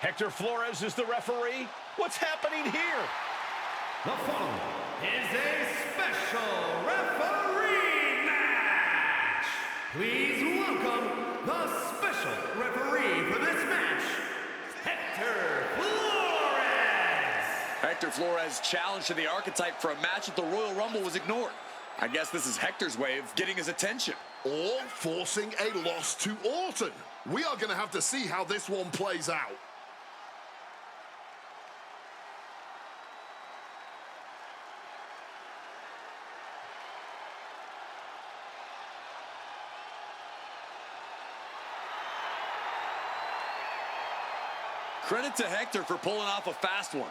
Hector Flores is the referee. What's happening here? The following is a special referee match. Please welcome the special referee for this match, Hector Flores. Hector Flores' challenge to the Archetype for a match at the Royal Rumble was ignored. I guess this is Hector's way of getting his attention. Or forcing a loss to Orton. We are going to have to see how this one plays out. Credit to Hector for pulling off a fast one.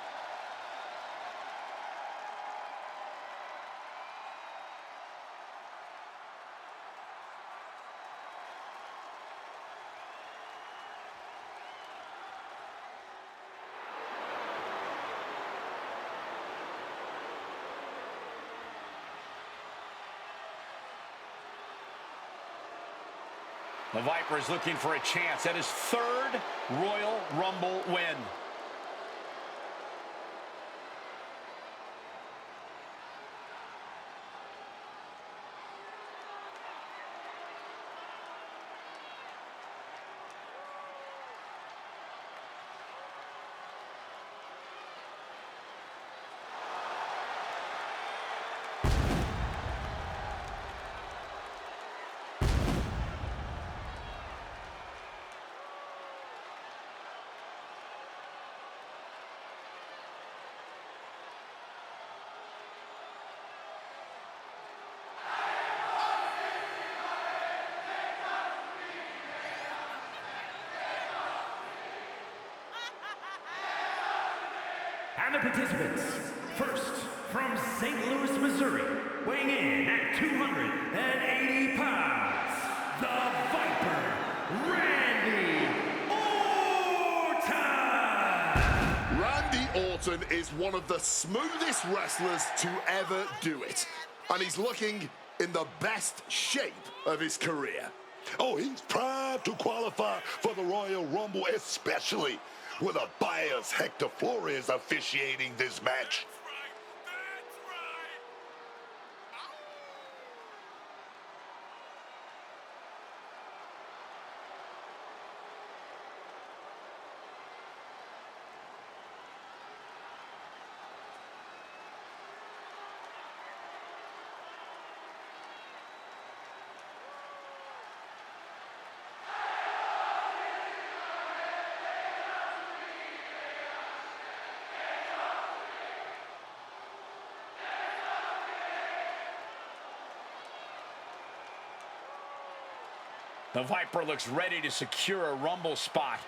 The Viper is looking for a chance at his third Royal Rumble win. And the participants, first from St. Louis, Missouri, weighing in at 280 pounds, the Viper, Randy Orton! Randy Orton is one of the smoothest wrestlers to ever do it. And he's looking in the best shape of his career. Oh, he's proud to qualify for the Royal Rumble, especially with a biased Hector Flores officiating this match. The Viper looks ready to secure a Rumble spot.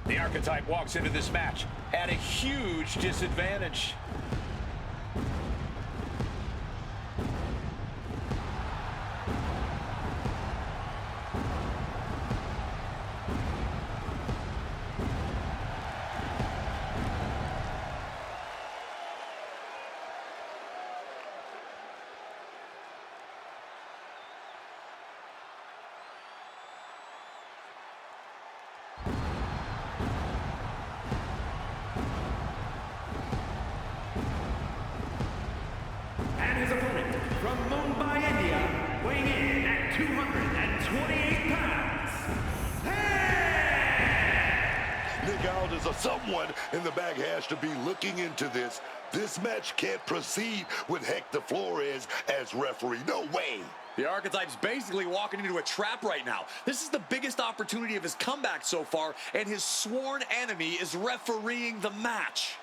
The Archetype walks into this match at a huge disadvantage. 128 pounds, Nick Aldis or someone in the back has to be looking into this. This match can't proceed with Hector Flores as referee. No way. The Archetype's basically walking into a trap right now. This is the biggest opportunity of his comeback so far, and his sworn enemy is refereeing the match.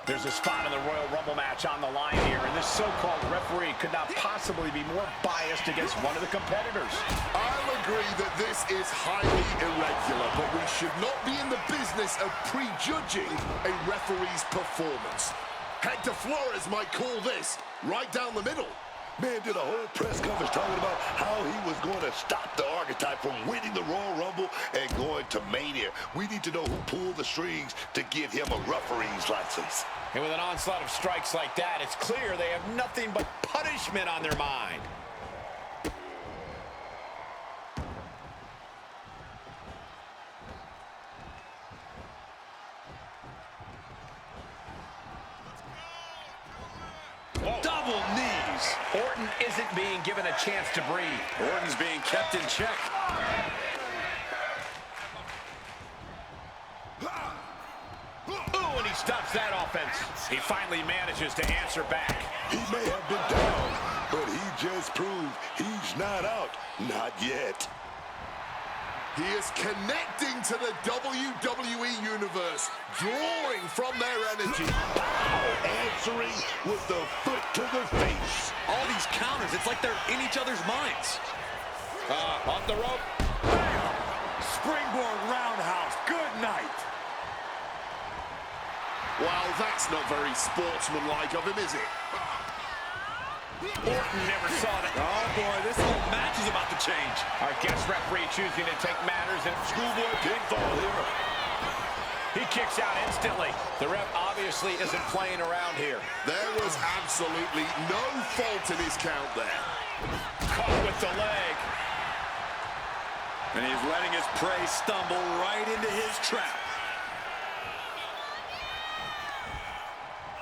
There's a spot in the Royal Rumble match on the line here, and this so-called referee could not possibly be more biased against one of the competitors. I'll agree that this is highly irregular, but we should not be in the business of prejudging a referee's performance. Hector Flores might call this right down the middle. Man did a whole press conference talking about how he was going to stop the Archetype from winning the Royal Rumble and going to Mania. We need to know who pulled the strings to get him a referee's license. And with an onslaught of strikes like that, it's clear they have nothing but punishment on their mind. Double knees. Orton isn't being given a chance to breathe. Orton's being kept in check. Ooh, and he stops that offense. He finally manages to answer back. He may have been down, but he just proved he's not out. Not yet. He is connecting to the WWE Universe, drawing from their energy. Answering with the foot to the face. All these counters, it's like they're in each other's minds. Off the rope. Bam! Springboard roundhouse. Good night. Well, that's not very sportsmanlike of him, is it? Orton never saw that. Oh, boy, this whole match is about to change. Our guest referee choosing to take matters in Schoolboy pinfall here. He kicks out instantly. The ref obviously isn't playing around here. There was absolutely no fault in his count there. Caught with the leg. And he's letting his prey stumble right into his trap.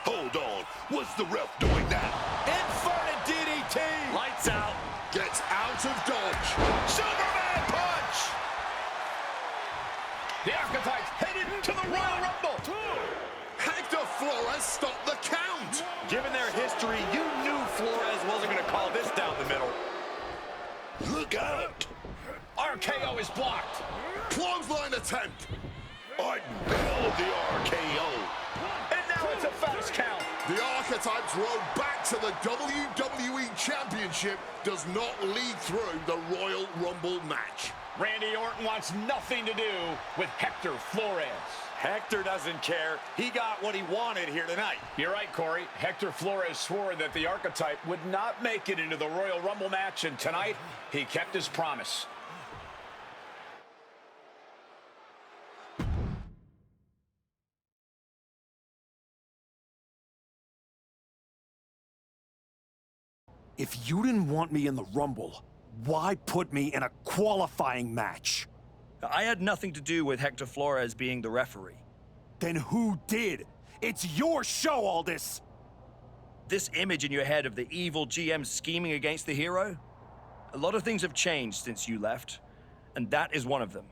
Hold on. What's the ref doing now? Inverted DDT. Lights out. Gets out of dodge. Superman punch. The Archetypes headed to the Royal Rumble. Hector Flores stopped the count. Given their history, you knew Flores wasn't going to call this down the middle. Look out. RKO is blocked. Clothesline attempt. Orton nailed the RKO. And now it's a fast count. The Archetypes road back to the WWE Championship does not lead through the Royal Rumble match. Randy Orton wants nothing to do with Hector Flores. Hector doesn't care. He got what he wanted here tonight. You're right, Corey. Hector Flores swore that the Archetype would not make it into the Royal Rumble match, and tonight he kept his promise. If you didn't want me in the Rumble, why put me in a qualifying match? I had nothing to do with Hector Flores being the referee. Then who did? It's your show, Aldis! This image in your head of the evil GM scheming against the hero? A lot of things have changed since you left, and that is one of them.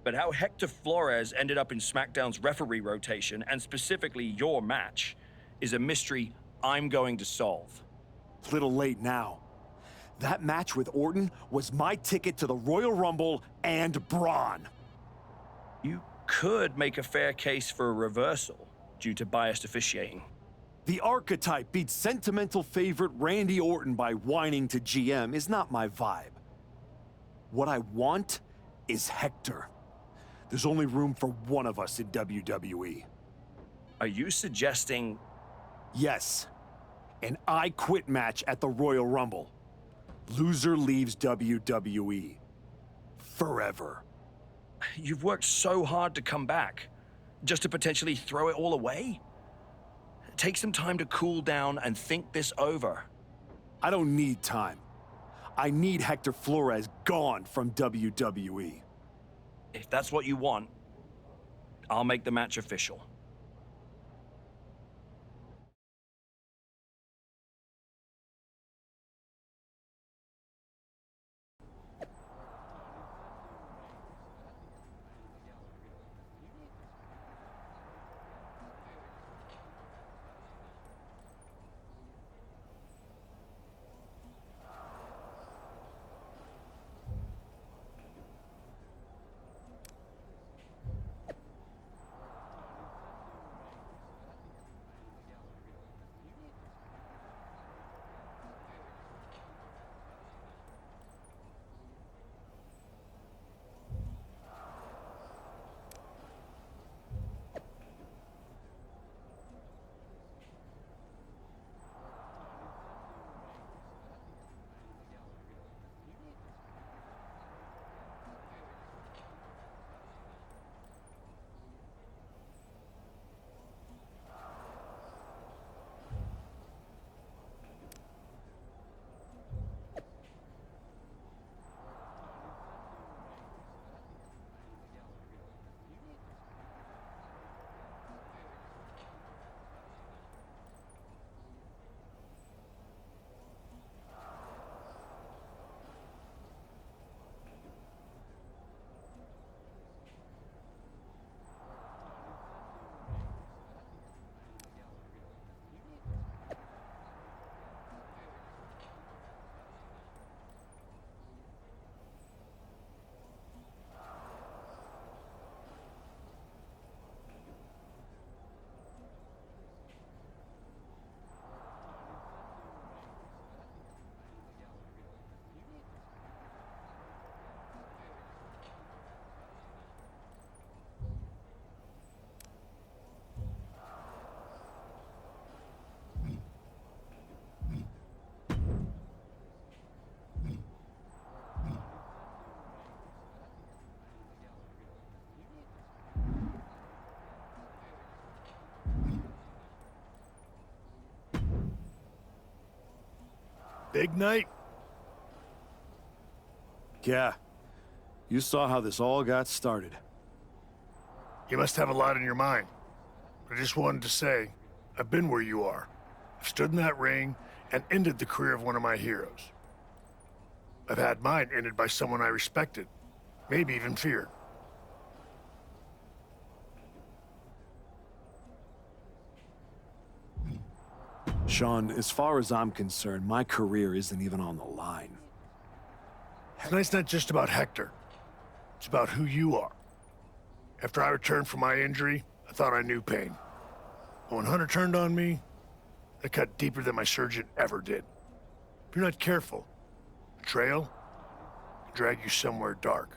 But how Hector Flores ended up in SmackDown's referee rotation, and specifically your match, is a mystery I'm going to solve. Little late now. That match with Orton was my ticket to the Royal Rumble and Braun. You could make a fair case for a reversal due to biased officiating. The Archetype beat sentimental favorite Randy Orton by whining to GM is not my vibe. What I want is Hector. There's only room for one of us in WWE. Are you suggesting... Yes. An I Quit match at the Royal Rumble. Loser leaves WWE. Forever. You've worked so hard to come back, just to potentially throw it all away? Take some time to cool down and think this over. I don't need time. I need Hector Flores gone from WWE. If that's what you want, I'll make the match official. Big night? Yeah. You saw how this all got started. You must have a lot in your mind. I just wanted to say, I've been where you are. I've stood in that ring and ended the career of one of my heroes. I've had mine ended by someone I respected, maybe even feared. Sean, as far as I'm concerned, my career isn't even on the line. Tonight's not just about Hector. It's about who you are. After I returned from my injury, I thought I knew pain. But when Hunter turned on me, it cut deeper than my surgeon ever did. If you're not careful, betrayal can drag you somewhere dark.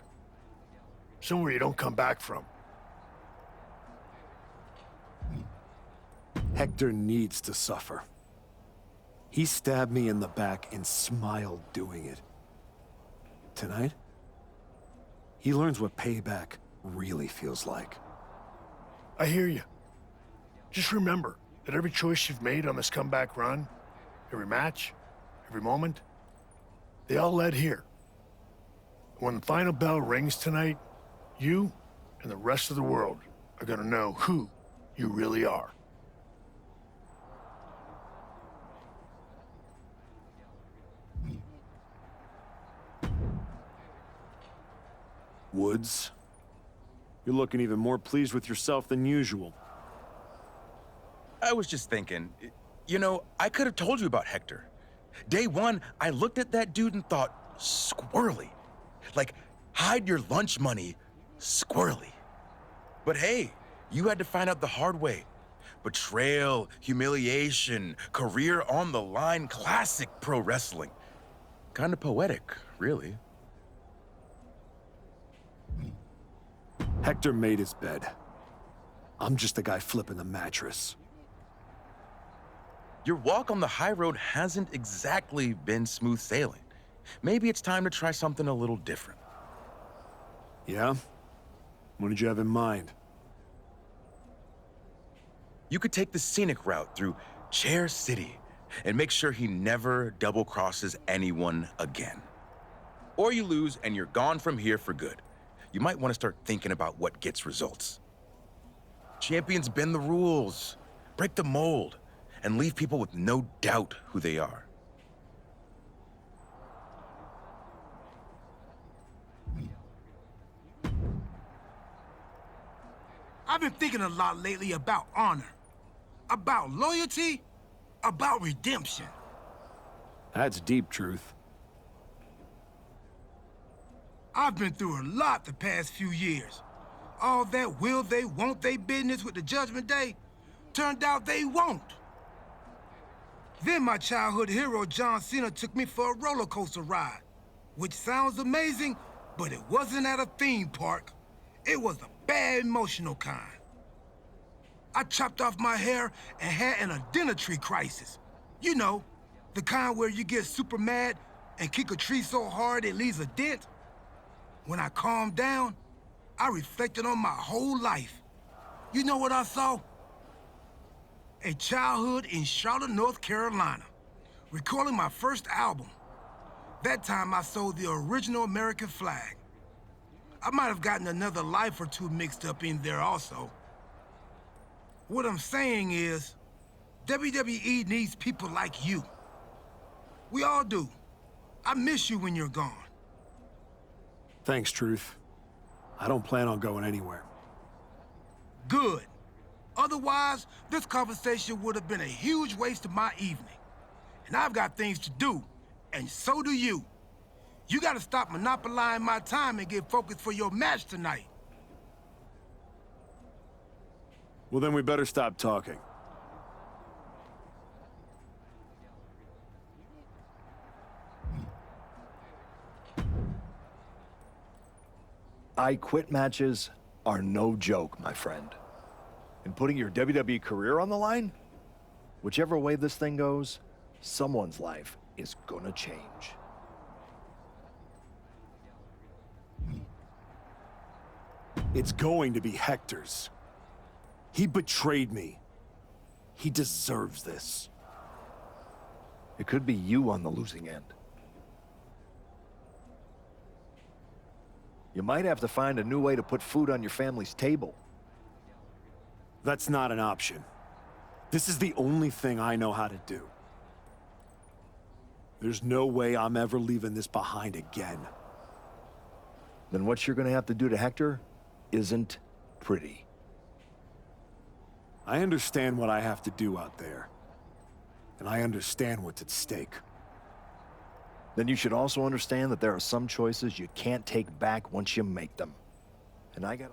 Somewhere you don't come back from. Hector needs to suffer. He stabbed me in the back and smiled doing it. Tonight, he learns what payback really feels like. I hear you. Just remember that every choice you've made on this comeback run, every match, every moment, they all led here. When the final bell rings tonight, you and the rest of the world are gonna know who you really are. Woods, you're looking even more pleased with yourself than usual. I was just thinking, you know, I could have told you about Hector. Day one, I looked at that dude and thought, squirrely. Like, hide your lunch money, squirrely. But hey, you had to find out the hard way. Betrayal, humiliation, career on the line, classic pro wrestling. Kind of poetic, really. Hector made his bed. I'm just the guy flipping the mattress. Your walk on the high road hasn't exactly been smooth sailing. Maybe it's time to try something a little different. Yeah? What did you have in mind? You could take the scenic route through Chair City and make sure he never double-crosses anyone again. Or you lose and you're gone from here for good. You might want to start thinking about what gets results. Champions bend the rules, break the mold, and leave people with no doubt who they are. I've been thinking a lot lately about honor, about loyalty, about redemption. That's deep, Truth. I've been through a lot the past few years. All that will they, won't they business with the Judgment Day turned out they won't. Then my childhood hero John Cena took me for a roller coaster ride, which sounds amazing, but it wasn't at a theme park. It was a bad emotional kind. I chopped off my hair and had an identity crisis. You know, the kind where you get super mad and kick a tree so hard it leaves a dent. When I calmed down, I reflected on my whole life. You know what I saw? A childhood in Charlotte, North Carolina, recording my first album. That time I sold the original American flag. I might have gotten another life or two mixed up in there also. What I'm saying is, WWE needs people like you. We all do. I miss you when you're gone. Thanks, Truth. I don't plan on going anywhere. Good. Otherwise, this conversation would have been a huge waste of my evening. And I've got things to do, and so do you. You gotta stop monopolizing my time and get focused for your match tonight. Well, then we better stop talking. I quit matches are no joke, my friend. And putting your WWE career on the line? Whichever way this thing goes, someone's life is gonna change. It's going to be Hector's. He betrayed me. He deserves this. It could be you on the losing end. You might have to find a new way to put food on your family's table. That's not an option. This is the only thing I know how to do. There's no way I'm ever leaving this behind again. Then what you're gonna have to do to Hector isn't pretty. I understand what I have to do out there. And I understand what's at stake. Then you should also understand that there are some choices you can't take back once you make them. And I got...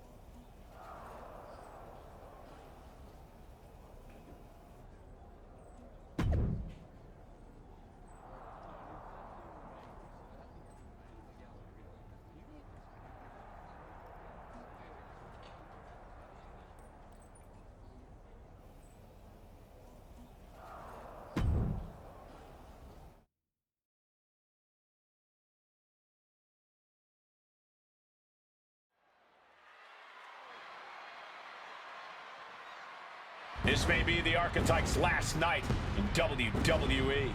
This may be the Archetype's last night in WWE.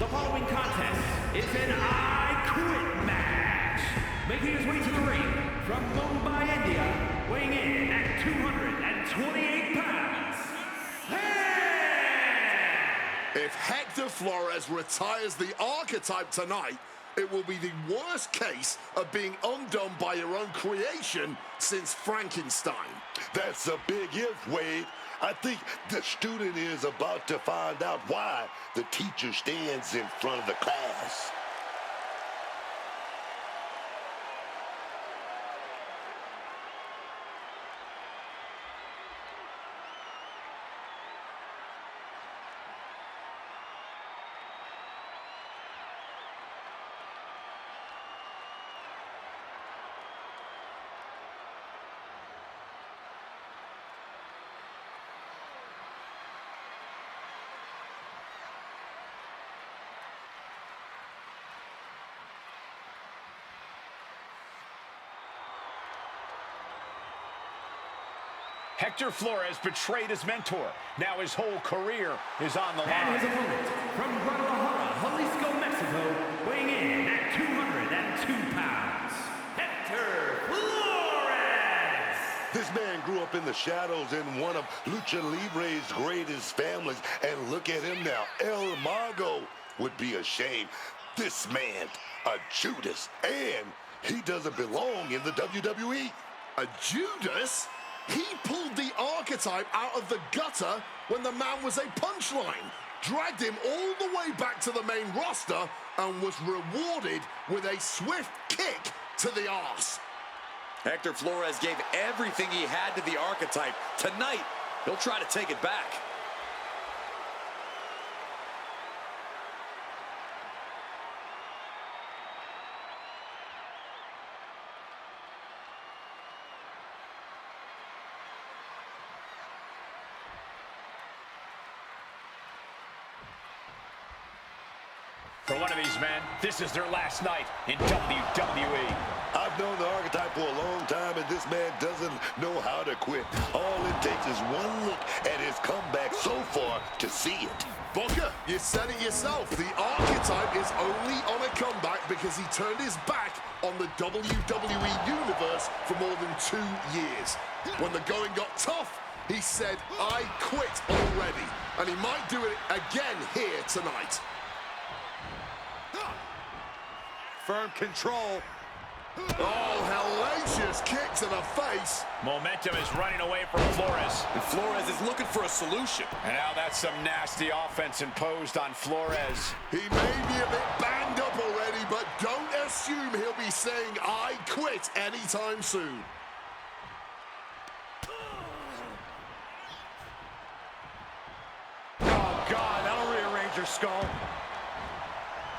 The following contest is an I Quit match. Making his way to the ring from Mumbai, India, weighing in at 228 pounds. Hey! If Hector Flores retires the Archetype tonight, it will be the worst case of being undone by your own creation since Frankenstein. That's a big if, Wade. I think the student is about to find out why the teacher stands in front of the class. Hector Flores betrayed his mentor. Now his whole career is on the And his line. opponent, from Guadalajara, Jalisco, Mexico, weighing in at 202 pounds, Hector Flores! This man grew up in the shadows in one of Lucha Libre's greatest families, and look at him now. El Mago would be ashamed. This man, a Judas, and he doesn't belong in the WWE. A Judas? He pulled the archetype out of the gutter when the man was a punchline, dragged him all the way back to the main roster, and was rewarded with a swift kick to the arse. Hector Flores gave everything he had to the archetype. Tonight, he'll try to take it back. For one of these men, this is their last night in WWE. I've known the archetype for a long time, and this man doesn't know how to quit. All it takes is one look at his comeback so far to see it. Booker, you said it yourself. The archetype is only on a comeback because he turned his back on the WWE Universe for more than 2 years. When the going got tough, he said, "I quit already." And he might do it again here tonight. Firm control. Oh, hellacious kick to the face. Momentum is running away from Flores. And Flores is looking for a solution. And now that's some nasty offense imposed on Flores. He may be a bit banged up already, but don't assume he'll be saying "I quit" anytime soon. Oh, God, that'll rearrange your skull.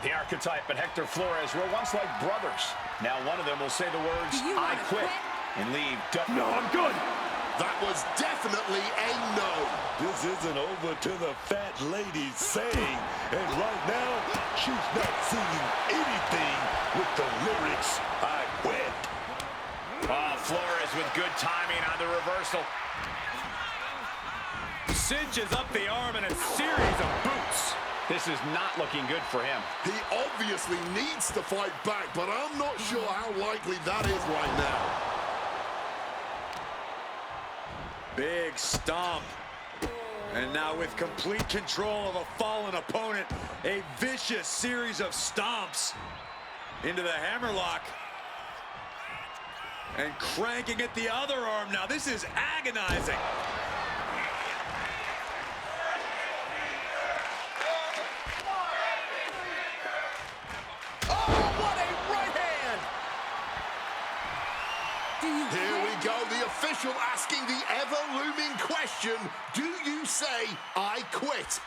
The archetype and Hector Flores were once like brothers. Now one of them will say the words, "I quit," and leave. No, I'm good. That was definitely a no. This isn't over till the fat lady's saying, and right now, she's not singing anything with the lyrics, "I quit." Oh, Flores with good timing on the reversal. Cinches up the arm in a series of boots. This is not looking good for him. He obviously needs to fight back, but I'm not sure how likely that is right now. Big stomp. And now with complete control of a fallen opponent, a vicious series of stomps into the hammerlock. And cranking at the other arm now. This is agonizing. Here we go, the official asking the ever-looming question, do you say "I quit"?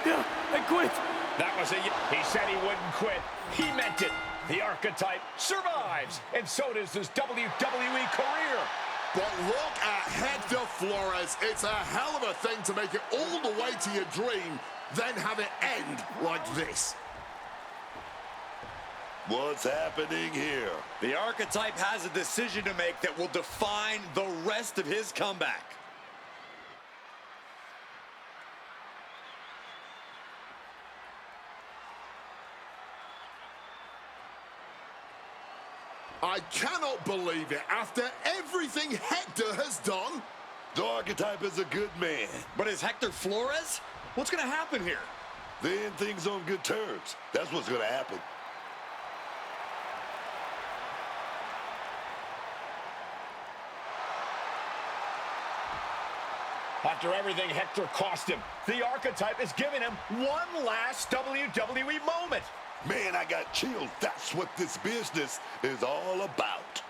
Yeah, I quit. That was he said he wouldn't quit. He meant it. The archetype survives, and so does his WWE career. But look at Hector Flores. It's a hell of a thing to make it all the way to your dream, then have it end like this. What's happening here? The archetype has a decision to make that will define the rest of his comeback. I cannot believe it. After everything Hector has done, The archetype is a good man. But is Hector Flores? What's going to happen here? They end things on good terms. That's what's going to happen. After everything Hector cost him, the Archetype is giving him one last WWE moment. Man, I got chills. That's what this business is all about.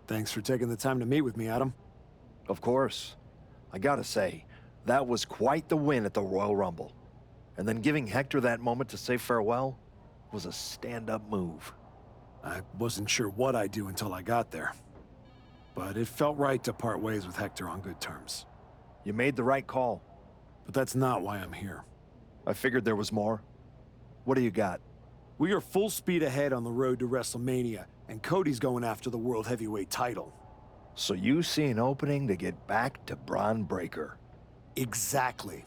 Thanks for taking the time to meet with me, Adam. Of course. I gotta say, that was quite the win at the Royal Rumble. And then giving Hector that moment to say farewell was a stand-up move. I wasn't sure what I'd do until I got there. But it felt right to part ways with Hector on good terms. You made the right call. But that's not why I'm here. I figured there was more. What do you got? We are full speed ahead on the road to WrestleMania, and Cody's going after the World Heavyweight title. So you see an opening to get back to Braun Breaker. Exactly.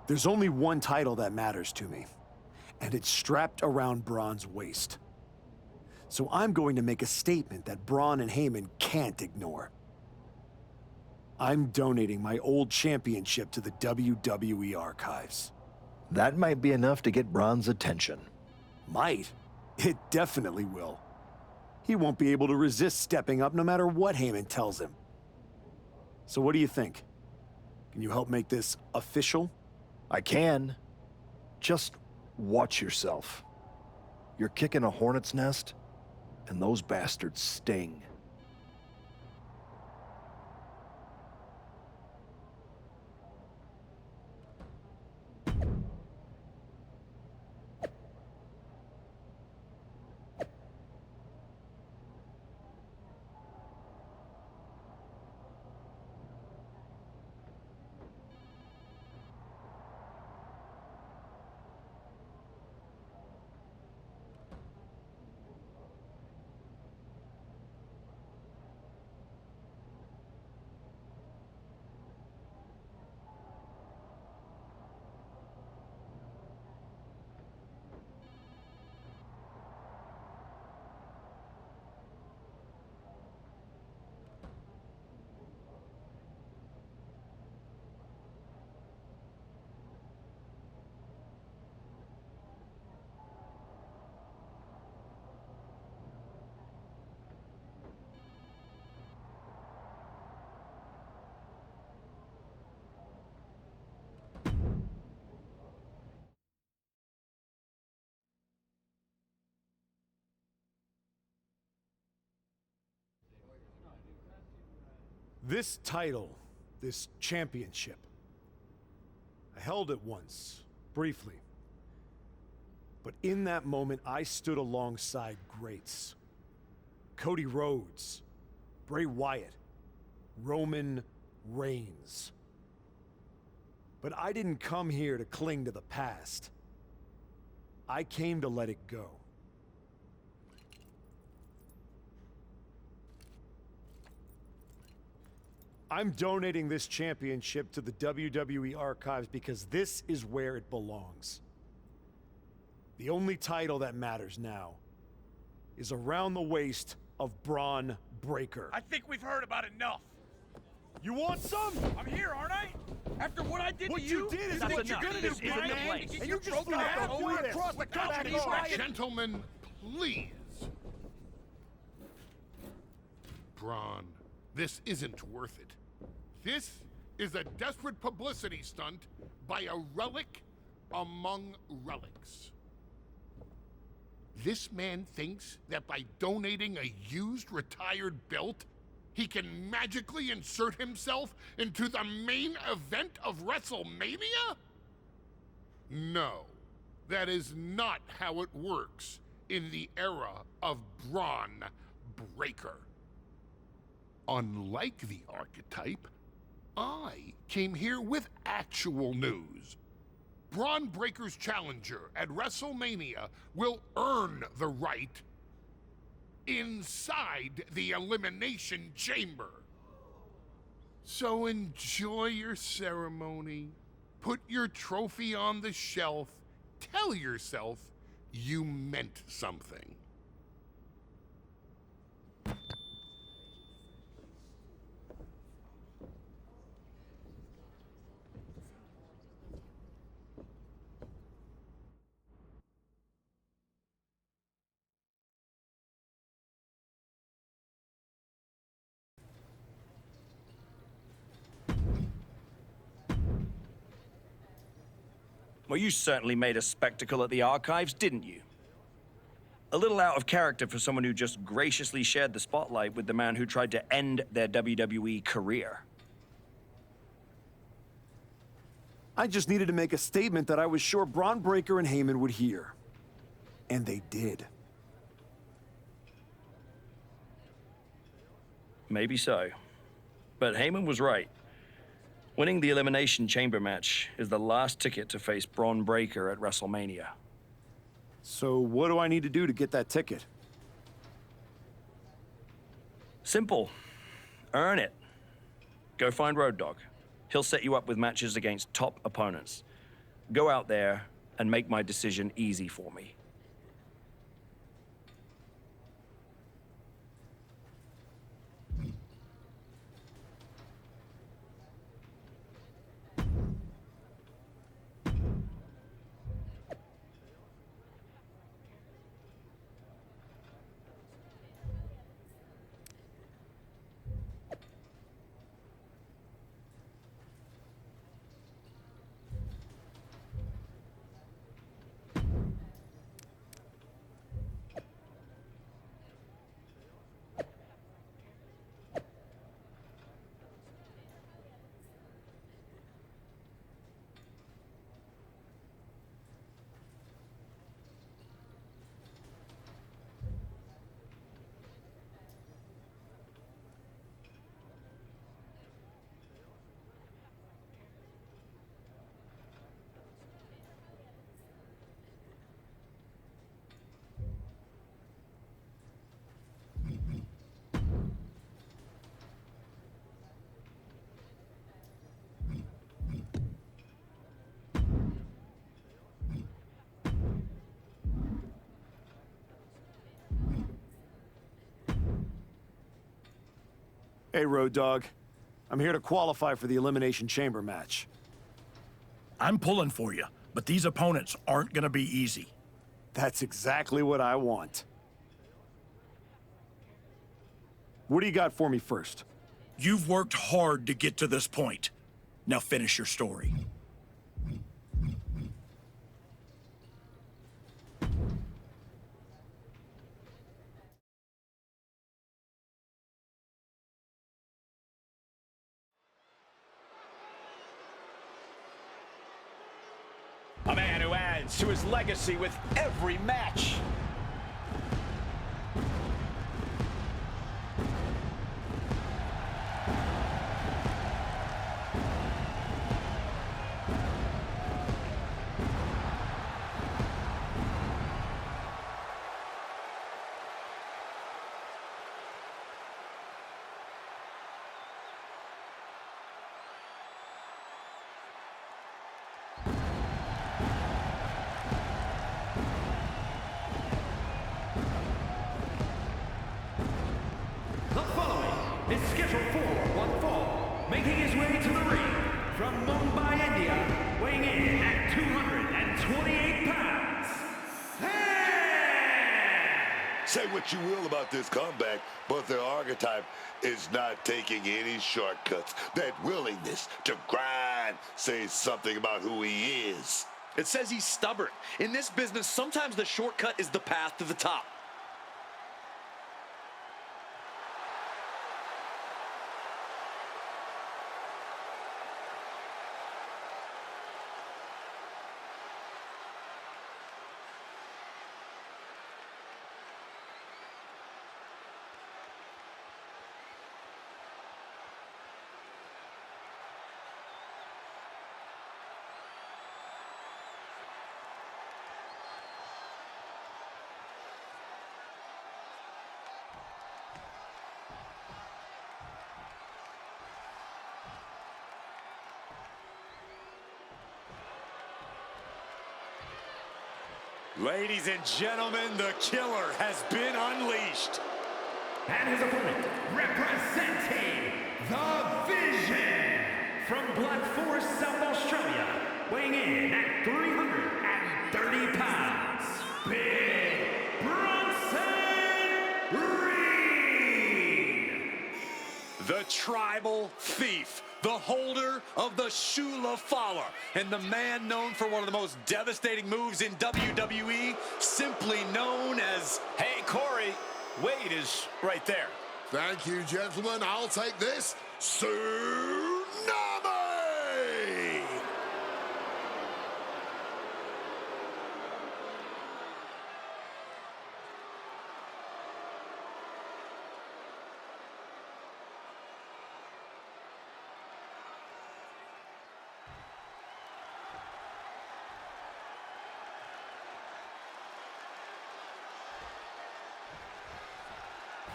There's only one title that matters to me, and it's strapped around Braun's waist. So I'm going to make a statement that Braun and Heyman can't ignore. I'm donating my old championship to the WWE Archives. That might be enough to get Braun's attention. Might. It definitely will. He won't be able to resist stepping up no matter what Heyman tells him. So what do you think? Can you help make this official? I can. Just watch yourself. You're kicking a hornet's nest, and those bastards sting. This title, this championship, I held it once, briefly. But in that moment, I stood alongside greats. Cody Rhodes, Bray Wyatt, Roman Reigns. But I didn't come here to cling to the past. I came to let it go. I'm donating this championship to the WWE Archives because this is where it belongs. The only title that matters now is around the waist of Braun Breaker. I think we've heard about enough. You want some? I'm here, aren't I? After what I did What to you did is that's what you're enough. gonna do, This isn't Brian. the place. And you just threw that whole way across the country. Gentlemen, please. Braun, this isn't worth it. This is a desperate publicity stunt by a relic among relics. This man thinks that by donating a used retired belt, he can magically insert himself into the main event of WrestleMania? No, that is not how it works in the era of Braun Breaker. Unlike the archetype, I came here with actual news. Braun Breaker's challenger at WrestleMania will earn the right inside the Elimination Chamber. So enjoy your ceremony, put your trophy on the shelf, tell yourself you meant something. Well, you certainly made a spectacle at the Archives, didn't you? A little out of character for someone who just graciously shared the spotlight with the man who tried to end their WWE career. I just needed to make a statement that I was sure Braun Breaker and Heyman would hear. And they did. Maybe so. But Heyman was right. Winning the Elimination Chamber match is the last ticket to face Braun Breaker at WrestleMania. So what do I need to do to get that ticket? Simple. Earn it. Go find Road Dogg. He'll set you up with matches against top opponents. Go out there and make my decision easy for me. Hey, Road Dogg. I'm here to qualify for the Elimination Chamber match. I'm pulling for you, but these opponents aren't gonna be easy. That's exactly what I want. What do you got for me first? You've worked hard to get to this point. Now finish your story. A man who adds to his legacy with every match. The following is scheduled for one fall, making his way to the ring from Mumbai, India, weighing in at 228 pounds. Say what you will about this comeback, but the archetype is not taking any shortcuts. That willingness to grind says something about who he is. It says he's stubborn. In this business, sometimes the shortcut is the path to the top. Ladies and gentlemen, the killer has been unleashed. And his opponent, representing the Vision, from Black Forest, South Australia, weighing in at 330 pounds, Big Bronson Reed. The tribal thief, the holder of the Shula Fala, and the man known for one of the most devastating moves in WWE, simply known as... Hey, Corey, Wade is right there. Thank you, gentlemen. I'll take this. Tsunami!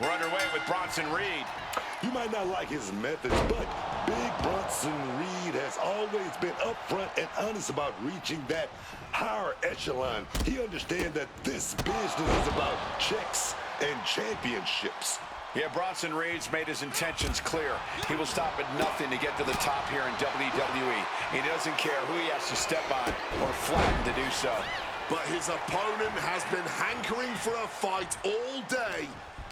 We're underway with Bronson Reed. You might not like his methods, but Big Bronson Reed has always been upfront and honest about reaching that higher echelon. He understands that this business is about checks and championships. Yeah, Bronson Reed's made his intentions clear. He will stop at nothing to get to the top here in WWE. He doesn't care who he has to step on or flatten to do so. But his opponent has been hankering for a fight all day.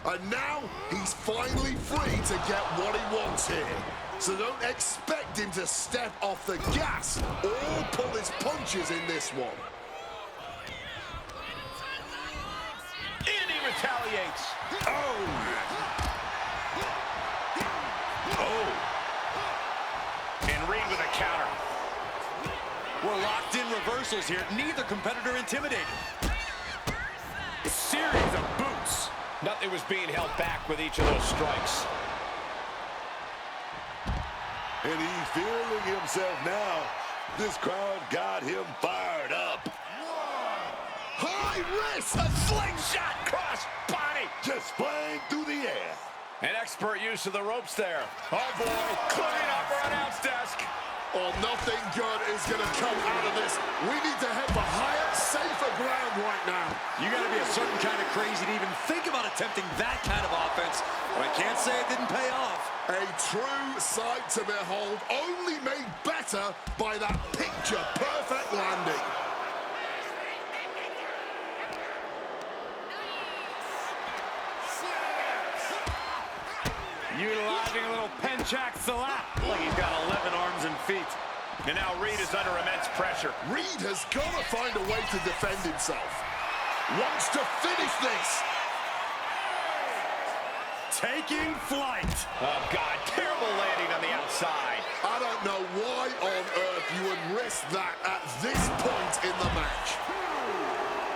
And now, he's finally free to get what he wants here. So don't expect him to step off the gas or pull his punches in this one. And he retaliates. Oh! And Reed with a counter. We're locked in reversals here. Neither competitor intimidated. A series of boots. Nothing was being held back with each of those strikes. And he's feeling himself now. This crowd got him fired up. High risk! A slingshot cross body. Just flying through the air. An expert use of the ropes there. Oh boy, cleaning up our announce desk. Oh, nothing good is going to come out of this. We need to head for higher, safer ground right now. You got to be a certain kind of crazy to even think about attempting that kind of offense. But I can't say it didn't pay off. A true sight to behold, only made better by that picture-perfect landing. Utilizing a little penchak salap. Like he's got 11 arms and feet. And now Reed is under immense pressure. Reed has got to find a way to defend himself. Wants to finish this. Taking flight. Oh, God, terrible landing on the outside. I don't know why on earth you would risk that at this point in the match.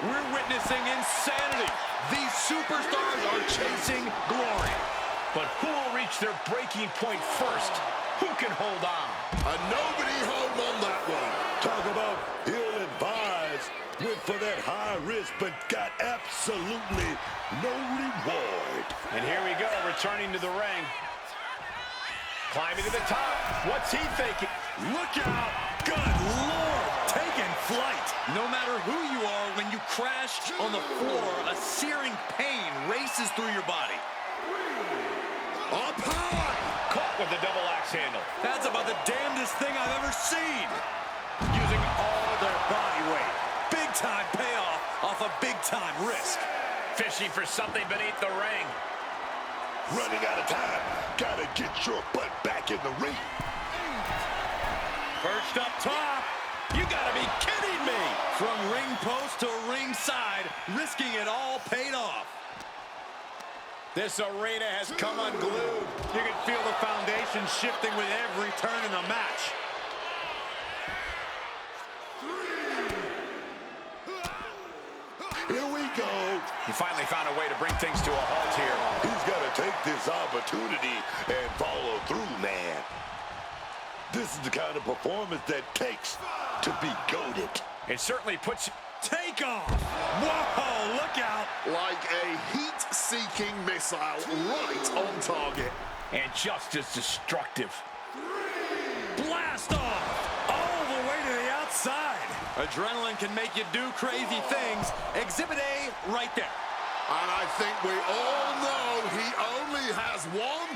We're witnessing insanity. These superstars are chasing glory. But who will reach their breaking point first? Who can hold on? And nobody home on that one. Talk about ill-advised. Went for that high risk, but got absolutely no reward. And here we go, returning to the ring. Climbing to the top. What's he thinking? Look out! Good Lord! Taking flight. No matter who you are, when you crash on the floor, a searing pain races through your body. Up high! Caught with the double axe handle. That's about the damnedest thing I've ever seen. Using all their body weight. Big-time payoff off a big-time risk. Fishing for something beneath the ring. Running out of time. Gotta get your butt back in the ring. Perched up top. You gotta be kidding me! From ring post to ringside, risking it all paid off. This arena has come unglued. You can feel the foundation shifting with every turn in the match. Here we go. He finally found a way to bring things to a halt here. He's got to take this opportunity and follow through, man. This is the kind of performance that takes to be goated. It certainly puts... Take off! Whoa, look out! Like a heat-seeking missile right on target. And just as destructive. Blast off! All the way to the outside. Adrenaline can make you do crazy things. Exhibit A right there. And I think we all know he only has one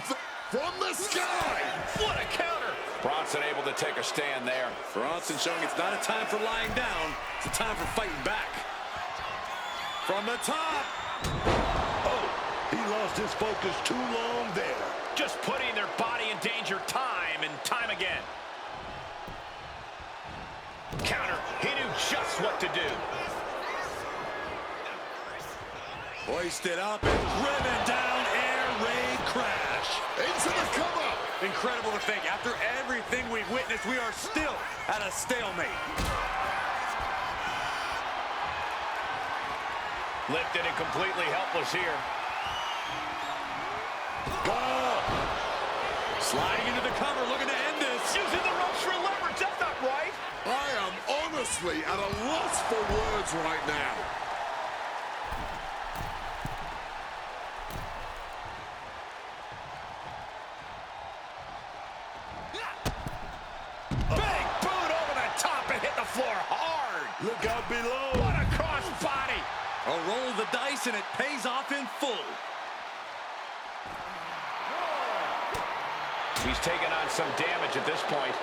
from the sky. What a counter! Bronson able to take a stand there. Bronson showing it's not a time for lying down. It's a time for fighting back. From the top. Oh, he lost his focus too long there. Just putting their body in danger time and time again. Counter. He knew just what to do. Hoisted up and driven down, air raid crash. Into the cover. Incredible to think, after everything we've witnessed, we are still at a stalemate. Lifted and completely helpless here. Go! Sliding into the cover, looking to end this. Using the ropes for leverage, that's not right. I am honestly at a loss for words right now. Big boot over the top and hit the floor hard. Look out below. What a cross body. A roll of the dice and it pays off in full. He's taking on some damage at this point.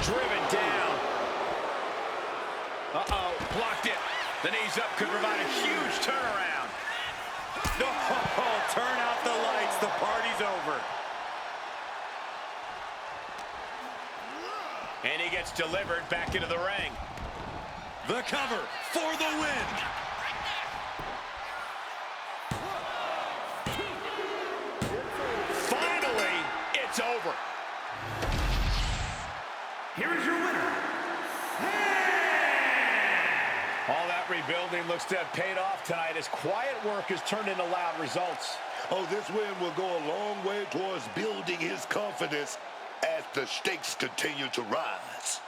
Driven down. Uh-oh, blocked it. The knees up could provide a huge turnaround. Oh, turn out the lights, the party's over. And he gets delivered back into the ring. The cover for the win. Finally, it's over. Here is your winner. All that rebuilding looks to have paid off tonight as quiet work has turned into loud results. Oh, this win will go a long way towards building his confidence as the stakes continue to rise.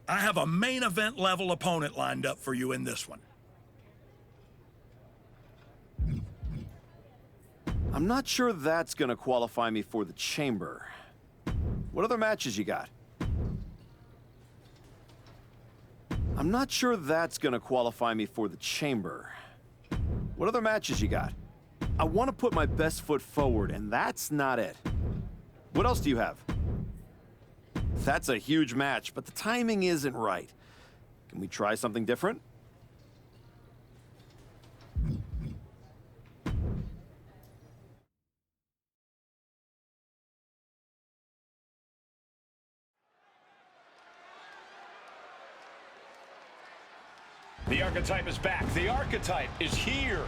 I have a main event level opponent lined up for you in this one. I'm not sure that's gonna qualify me for the chamber. What other matches you got? I'm not sure that's gonna qualify me for the chamber. What other matches you got? I want to put my best foot forward, and that's not it. What else do you have? That's a huge match, but the timing isn't right. Can we try something different? The Archetype is back. The Archetype is here.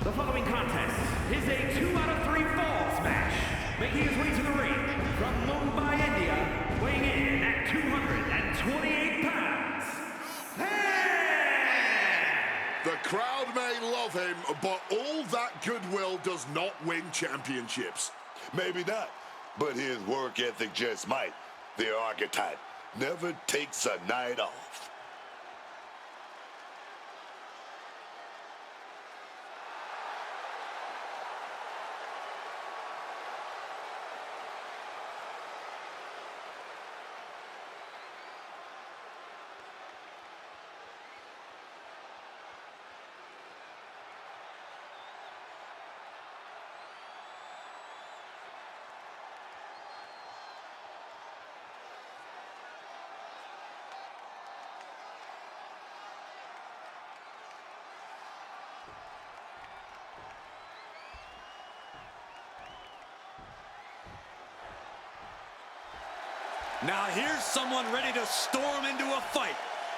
The following contest is a 2 out of 3 falls match making his way to the ring from Mumbai, India, weighing in at 228 pounds. The crowd may love him, but all that goodwill does not win championships. Maybe not, but his work ethic just might. The archetype never takes a night off. Now here's someone ready to storm into a fight.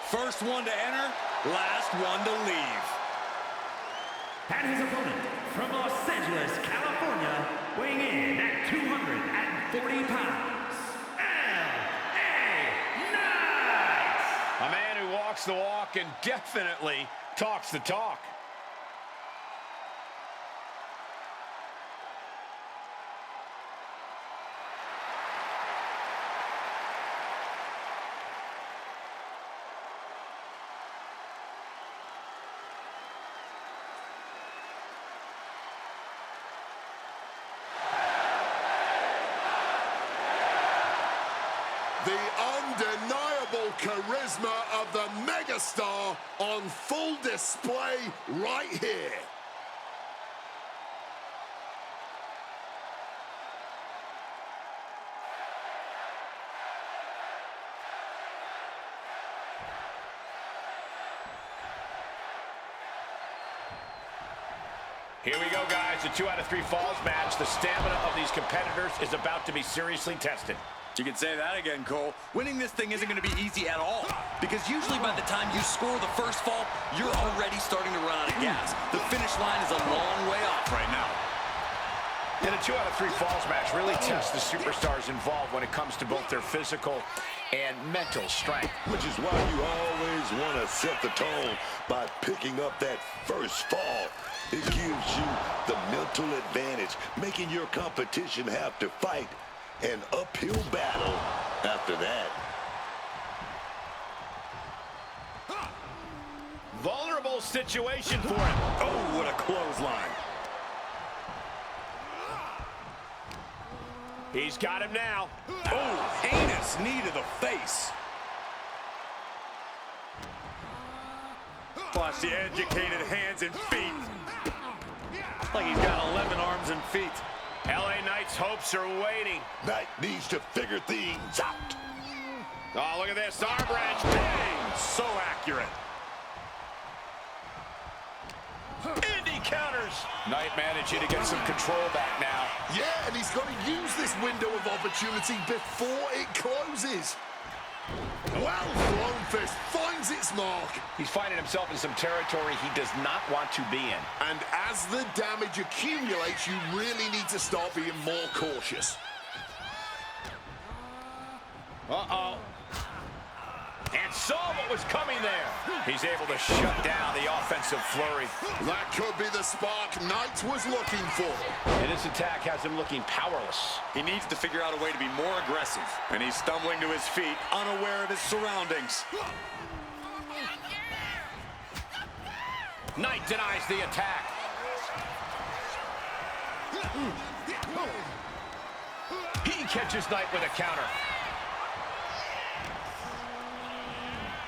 First one to enter, last one to leave. And his opponent from Los Angeles, California, weighing in at 240 pounds, L.A. Knight! A man who walks the walk and definitely talks the talk. The undeniable charisma of the megastar on full display right here. Here we go, guys. A 2 out of 3 falls match. The stamina of these competitors is about to be seriously tested. You can say that again, Cole. Winning this thing isn't going to be easy at all, because usually by the time you score the first fall, you're already starting to run out of gas. The finish line is a long way off right now. And a 2 out of 3 falls match really tests the superstars involved when it comes to both their physical and mental strength. Which is why you always want to set the tone by picking up that first fall. It gives you the mental advantage, making your competition have to fight an uphill battle after that. Vulnerable situation for him. Oh, what a clothesline. He's got him now. Oh, heinous knee to the face. Watch the educated hands and feet. Like he's got 11 arms and feet. LA Knight's hopes are waiting. Knight needs to figure things out. Oh, look at this. Arm wrench. Bang! So accurate. Indy counters. Knight managing to get some control back now. Yeah, and he's got to use this window of opportunity before it closes. Well thrown fist finds its mark. He's finding himself in some territory he does not want to be in. And as the damage accumulates, you really need to start being more cautious. Uh-oh. And saw what was coming there. He's able to shut down the offensive flurry. That could be the spark Knight was looking for. And this attack has him looking powerless. He needs to figure out a way to be more aggressive. And he's stumbling to his feet, unaware of his surroundings. Knight denies the attack. He catches Knight with a counter.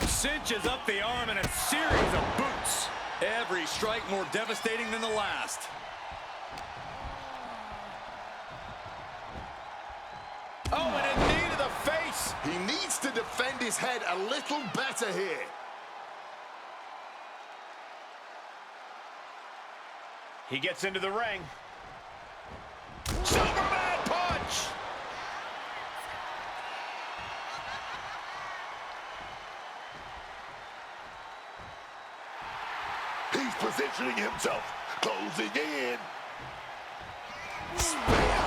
Cinches up the arm in a series of boots. Every strike more devastating than the last. Oh, and a knee to the face. He needs to defend his head a little better here. He gets into the ring. Superman punch! He's positioning himself, closing in. Spear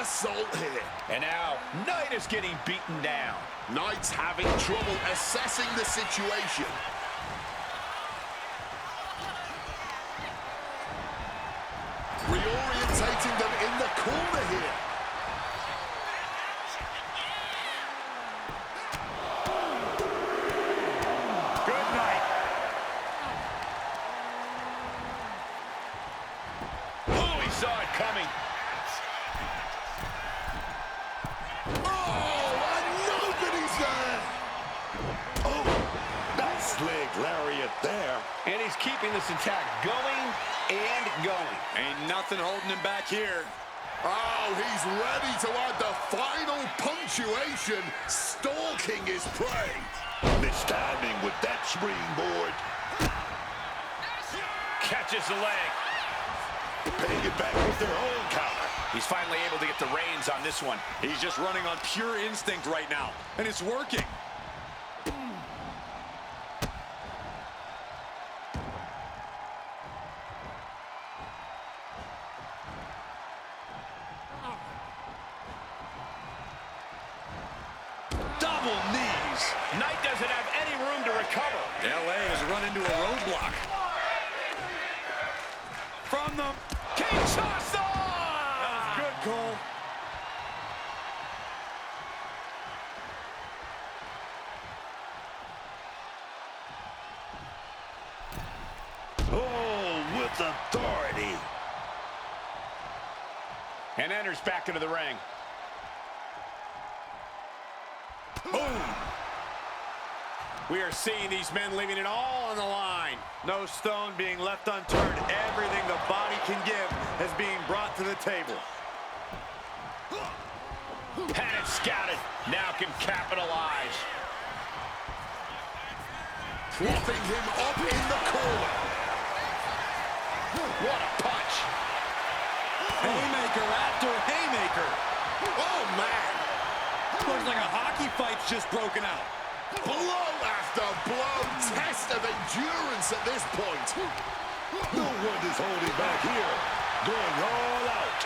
assault here. And now, Knight is getting beaten down. Knight's having trouble assessing the situation. Reorientating them in the corner here. Good night. Oh, he saw it coming. Lariat there. And he's keeping this attack going and going. Ain't nothing holding him back here. Oh, he's ready to add the final punctuation, stalking his prey. Mistiming with that springboard. Catches the leg. Paying it back with their own counter. He's finally able to get the reins on this one. He's just running on pure instinct right now, and it's working. Double knees. Knight doesn't have any room to recover. LA has run into a roadblock. From the Kinshasa! That was good, Cole. Oh, with authority. And enters back into the ring. Boom. We are seeing these men leaving it all on the line. No stone being left unturned. Everything the body can give is being brought to the table. Had it scouted. Now can capitalize. Propping him up in the corner. What a punch. Haymaker after haymaker. Oh, man. Looks like a hockey fight's just broken out. Blow after blow. Test of endurance at this point. No one is holding back here. Going all out.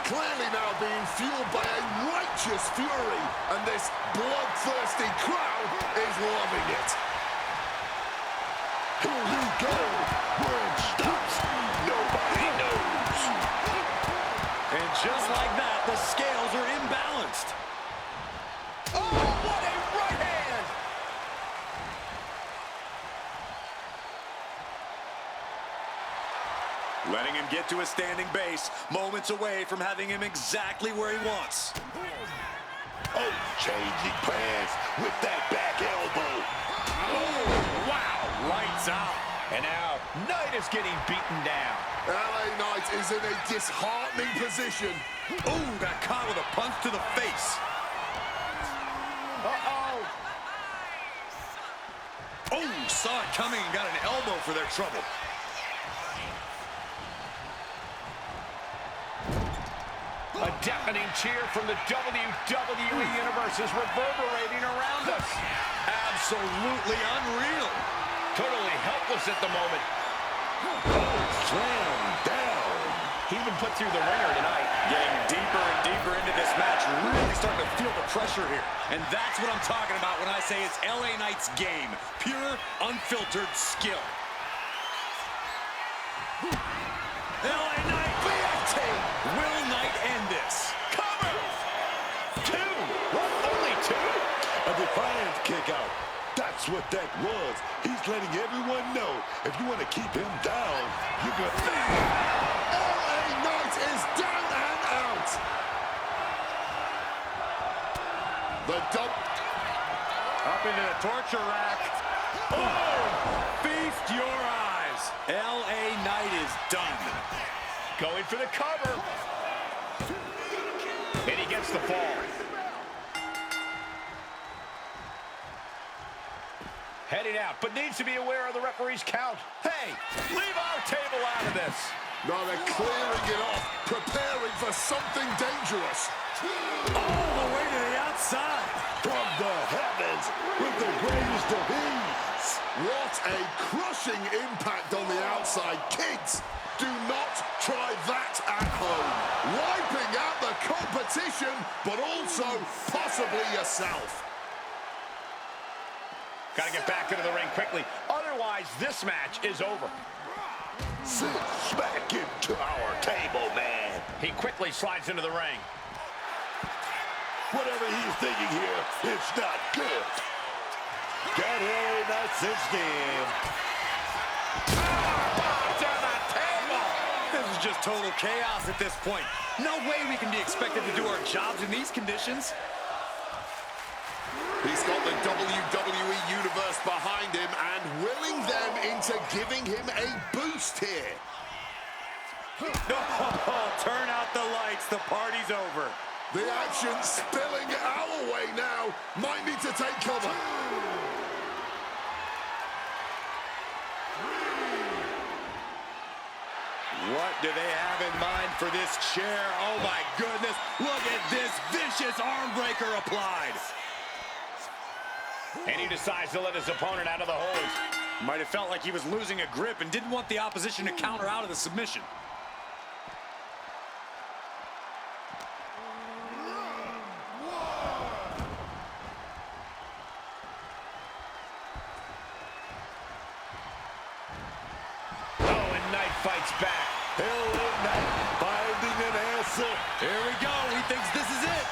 Clearly now being fueled by a righteous fury, and this bloodthirsty crowd is loving it. Here we go. Where it stops, nobody knows. And just like that, the scales are imbalanced. Oh, what a right hand! Letting him get to a standing base, moments away from having him exactly where he wants. Oh, changing plans with that back elbow. Oh, wow, lights out. And now, Knight is getting beaten down. LA Knight is in a disheartening position. Ooh, got caught with a punch to the face. Uh-oh. Oh, saw it coming and got an elbow for their trouble. A deafening cheer from the WWE Universe is reverberating around us. Absolutely unreal. Totally helpless at the moment. Slam down. He even put through the ringer tonight. Getting deeper and deeper into this match, really starting to feel the pressure here. And that's what I'm talking about when I say it's LA Knight's game. Pure, unfiltered skill. LA Knight, BFT! Will Knight end this? Cover! Two! What? Only two? A defiant kick out. That's what that was. He's letting everyone know if you want to keep him down, you're going to... LA Knight is down and out. The dump. Up into the torture rack. Oh! Feast your eyes. LA Knight is done. Going for the cover. And he gets the fall. Heading out, but needs to be aware of the referee's count. Hey, leave our table out of this. Now they're clearing it off, preparing for something dangerous. All the way to the outside. From the heavens with the greatest of ease. What a crushing impact on the outside. Kids, Do not try that at home. Wiping out the competition, but also possibly yourself. Got to get back into the ring quickly. Otherwise, this match is over. Sit smack into our table, man. He quickly slides into the ring. Whatever he's thinking here, it's not good. Got here, not since game. Down that table. This is just total chaos at this point. No way we can be expected to do our jobs in these conditions. He's got the WWE Universe behind him and willing them into giving him a boost here. Oh, turn out the lights. The party's over. The action spilling our way now. Might need to take cover. What do they have in mind for this chair? Oh, my goodness. Look at this vicious arm breaker applied. And he decides to let his opponent out of the hold. Might have felt like he was losing a grip and didn't want the opposition to counter out of the submission. Oh, and Knight fights back. LA Knight finding an answer. Here we go. He thinks this is it.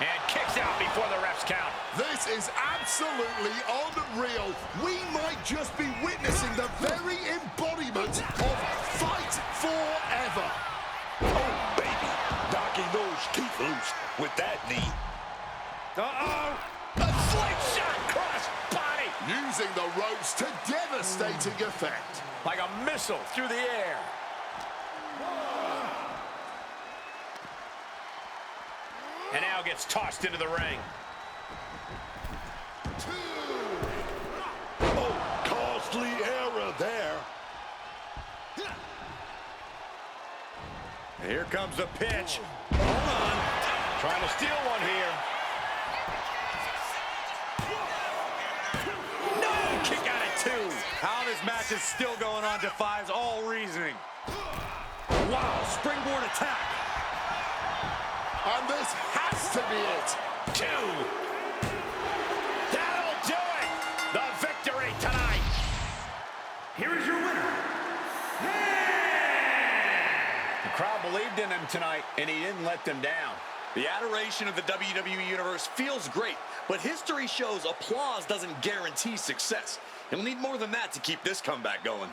And kicks out before the refs count. This is absolutely unreal. We might just be witnessing the very embodiment of fight forever. Oh, baby. Knocking those teeth loose with that knee. Uh-oh. A slingshot cross body. Using the ropes to devastating effect. Like a missile through the air. And now gets tossed into the ring. Oh, costly error there. Here comes the pitch. Hold on. Trying to steal one here. No! Kick out at two. How this match is still going on defies all reasoning. Wow, springboard attack. And this has to be it. Two. That'll do it. The victory tonight. Here is your winner. The crowd believed in him tonight, and he didn't let them down. The adoration of the WWE Universe feels great, but history shows applause doesn't guarantee success. He'll need more than that to keep this comeback going.